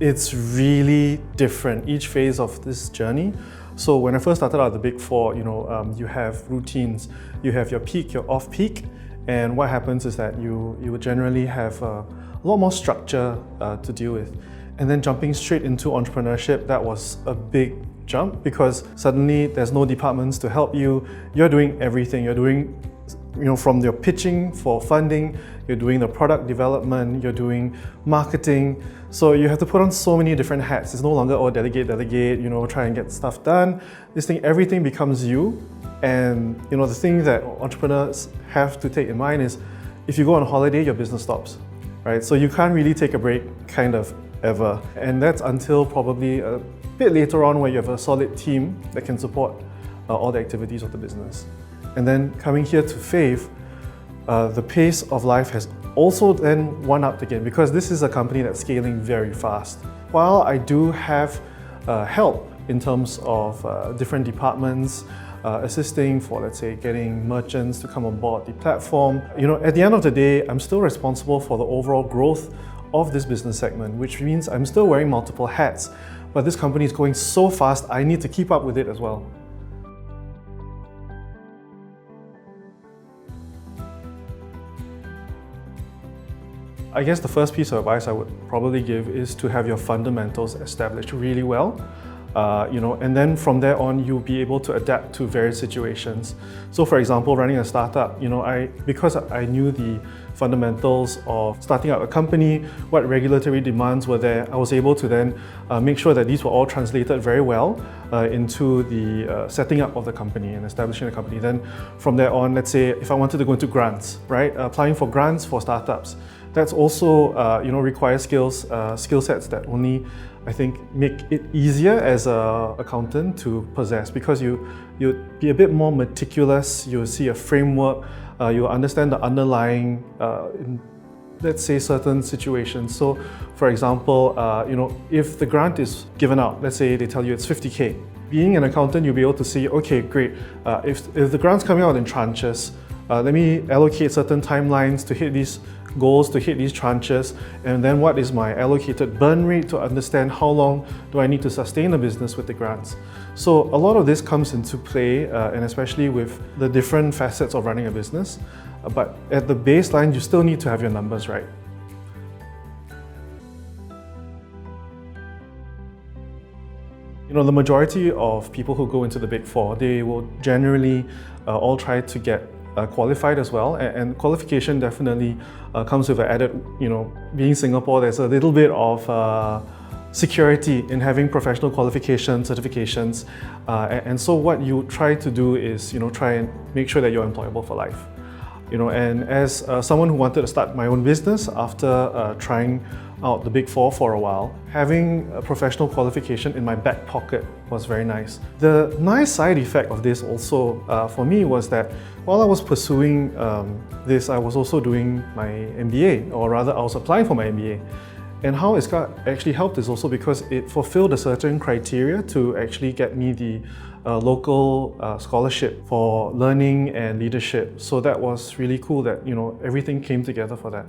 It's really different, each phase of this journey. So when I first started out at the Big Four, you have routines, you have your peak, your off-peak, and what happens is that you would generally have a lot more structure to deal with. And then jumping straight into entrepreneurship, that was a big jump because suddenly there's no departments to help you. You're doing everything. You're doing, from your pitching for funding, you're doing the product development, you're doing marketing. So you have to put on so many different hats. It's no longer, delegate, try and get stuff done. Everything becomes you. And the thing that entrepreneurs have to take in mind is if you go on holiday, your business stops, right? So you can't really take a break, kind of, ever. And that's until probably a bit later on where you have a solid team that can support all the activities of the business. And then coming here to Fave, the pace of life has also then one-upped again because this is a company that's scaling very fast. While I do have help in terms of different departments, assisting for, let's say, getting merchants to come on board the platform, at the end of the day, I'm still responsible for the overall growth of this business segment, which means I'm still wearing multiple hats. But this company is going so fast, I need to keep up with it as well. I guess the first piece of advice I would probably give is to have your fundamentals established really well. And then from there on, you'll be able to adapt to various situations. So for example, running a startup, because I knew the fundamentals of starting out a company, what regulatory demands were there, I was able to then make sure that these were all translated very well into the setting up of the company and establishing the company. Then from there on, let's say if I wanted to go into grants, right? Applying for grants for startups, that's also requires skill sets that only I think make it easier as an accountant to possess because you'd be a bit more meticulous, you'll see a framework, you'll understand the underlying, let's say, certain situations. So for example, if the grant is given out, let's say they tell you it's 50K. Being an accountant, you'll be able to see, okay, great, if the grant's coming out in tranches, let me allocate certain timelines to hit these goals, to hit these tranches, and then what is my allocated burn rate to understand how long do I need to sustain a business with the grants. So a lot of this comes into play, and especially with the different facets of running a business. But at the baseline, you still need to have your numbers right. The majority of people who go into the Big Four, they will generally all try to get qualified as well, and qualification definitely comes with an added, being Singapore, there's a little bit of security in having professional qualification certifications, and so what you try to do is, try and make sure that you're employable for life. And as someone who wanted to start my own business after trying out the Big Four for a while, having a professional qualification in my back pocket was very nice. The nice side effect of this also for me was that while I was pursuing this, I was also doing my MBA, or rather I was applying for my MBA. And how it's actually helped is also because it fulfilled a certain criteria to actually get me the local scholarship for learning and leadership. So that was really cool that everything came together for that.